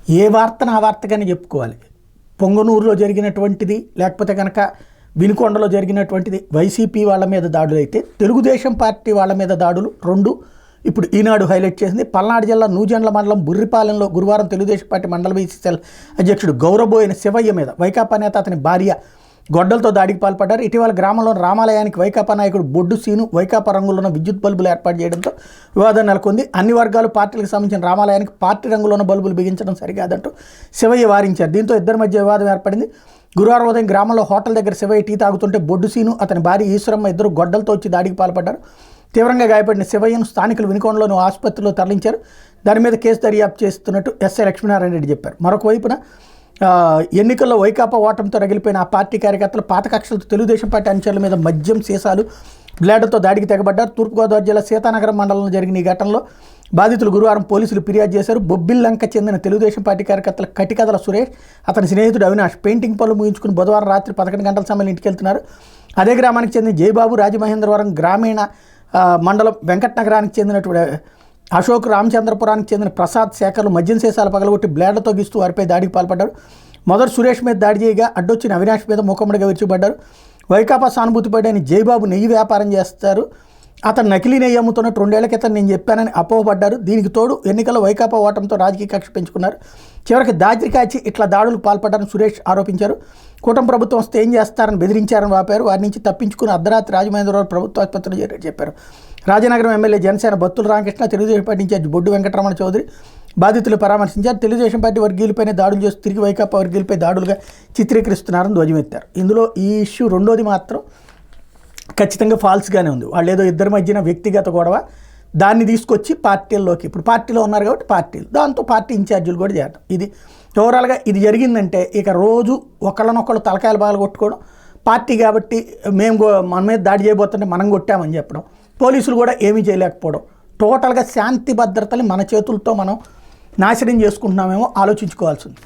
ఏ వార్తను ఆ వార్తగానే చెప్పుకోవాలి. పొంగనూరులో జరిగినటువంటిది లేకపోతే కనుక వినుకొండలో జరిగినటువంటిది వైసీపీ వాళ్ళ మీద దాడులు అయితే, తెలుగుదేశం పార్టీ వాళ్ళ మీద దాడులు రెండు ఇప్పుడు ఈనాడు హైలైట్ చేసింది. పల్నాడు జిల్లా నూజెండ్ల మండలం బుర్రిపాలెంలో గురువారం తెలుగుదేశం పార్టీ మండల బీసీసీఎల్ అధ్యక్షుడు గౌరబోయిన శివయ్య మీద వైకాపా నేత అతని భార్య గొడ్డలతో దాడికి పాల్పడ్డారు. ఇటీవల గ్రామంలోని రామాలయానికి వైకాపా నాయకుడు బొడ్డు సీను వైకాపా రంగులున్న విద్యుత్ బల్బులు ఏర్పాటు చేయడంతో వివాదం నెలకొంది. అన్ని వర్గాలు పార్టీలకు సంబంధించిన రామాలయానికి పార్టీ రంగులున్న బల్బులు బిగించడం సరికాదంటూ శివయ్య వారించారు. దీంతో ఇద్దరి మధ్య వివాదం ఏర్పడింది. గురువారం ఉదయం గ్రామంలో హోటల్ దగ్గర శివయ్య టీ తాగుతుంటే బొడ్డు సీను అతని భార్య ఈశ్వరమ్మ ఇద్దరు గొడ్డలతో వచ్చి దాడికి పాల్పడ్డారు. తీవ్రంగా గాయపడిన శివయ్యను స్థానికులు వినుకొండలోని ఆసుపత్రిలో తరలించారు. దాని మీద కేసు దర్యాప్తు చేస్తున్నట్టు ఎస్ఐ లక్ష్మీనారాయణ రెడ్డి చెప్పారు. మరొక వైపున ఎన్నికల్లో వైకాపా ఓటమితో రగిలిపోయిన ఆ పార్టీ కార్యకర్తలు పాత కక్షలతో తెలుగుదేశం పార్టీ అనుచరుల మీద మద్యం సీసాలు బ్లేడర్తో దాడికి తెగబడ్డారు. తూర్పుగోదావరి జిల్లా సీతానగరం మండలంలో జరిగిన ఈ ఘటనలో బాధితులు గురువారం పోలీసులు ఫిర్యాదు చేశారు. బొబ్బిల్లంక చెందిన తెలుగుదేశం పార్టీ కార్యకర్తల కటికదల సురేష్ అతని స్నేహితుడు అవినాష్ పెయింటింగ్ పనులు ముగించుకుని బుధవారం రాత్రి 11 గంటల సమయంలో ఇంటికి వెళ్తున్నారు. అదే గ్రామానికి చెందిన జయబాబు రాజమహేంద్రవరం గ్రామీణ మండలం వెంకటనగరానికి చెందినటువంటి అశోక్ రామచంద్రపురానికి చెందిన ప్రసాద్ శేఖర్లు మద్యం సీసాలు పగలగొట్టి బ్లేడ్లతో గీస్తూ వారిపై దాడికి పాల్పడ్డారు. మొదటి సురేష్ మీద దాడి చేయగా అడ్డొచ్చిన అవినాష్ మీద మూకమ్మడిగా విరుచుపడ్డారు. వైకాపా సానుభూతి పడని జయబాబు నెయ్యి వ్యాపారం చేస్తారు, అతను నకిలీ నెయ్యి అమ్ముతున్నట్టు 2 ఏళ్ల క్రితం నేను చెప్పానని అపోహపడ్డారు. దీనికి తోడు ఎన్నికల్లో వైకాపా ఓటంతో రాజకీయ కక్ష పెంచుకున్నారు. చివరికి దాచి కాచి ఇట్లా దాడులకు పాల్పడ్డారని సురేష్ ఆరోపించారు. కూటమి ప్రభుత్వం వస్తే ఏం చేస్తారని బెదిరించారని వాపారు. వారి నుంచి తప్పించుకుని అర్ధరాత్రి రాజమహేంద్రవరం ప్రభుత్వ ఆసుపత్రిలో చేరారని చెప్పారు. Rajanagaram MLA Janasena Battula Ramakrishna, Telugu Desam party in charge Boddu Venkataramana Chowdary బాధితులు పరామర్శించారు. తెలుగుదేశం పార్టీ వర్గీయులపైనే దాడులు చేస్తూ తిరిగి వైకాపా వర్గీయులపై దాడులుగా చిత్రీకరిస్తున్నారని ధ్వజమెత్తారు. ఇందులో ఈ ఇష్యూ రెండోది మాత్రం ఖచ్చితంగా ఫాల్స్గానే ఉంది. వాళ్ళు ఏదో ఇద్దరి మధ్యన వ్యక్తిగత గొడవ, దాన్ని తీసుకొచ్చి పార్టీల్లోకి, ఇప్పుడు పార్టీలో ఉన్నారు కాబట్టి పార్టీలు, దాంతో పార్టీ ఇన్ఛార్జీలు కూడా చేయడం. ఇది ఓవరాల్గా ఇది జరిగిందంటే ఇక రోజు ఒకళ్ళనొకళ్ళు తలకాయలు బాగా కొట్టుకోవడం, పార్టీ కాబట్టి మేము మన మీద దాడి చేయబోతుంటే మనం కొట్టామని చెప్పడం, పోలీసులు కూడా ఏమీ చేయలేకపోవడం, టోటల్గా శాంతి భద్రతని మన చేతులతో మనం నాశనం చేసుకుంటున్నామేమో ఆలోచించుకోవాల్సింది.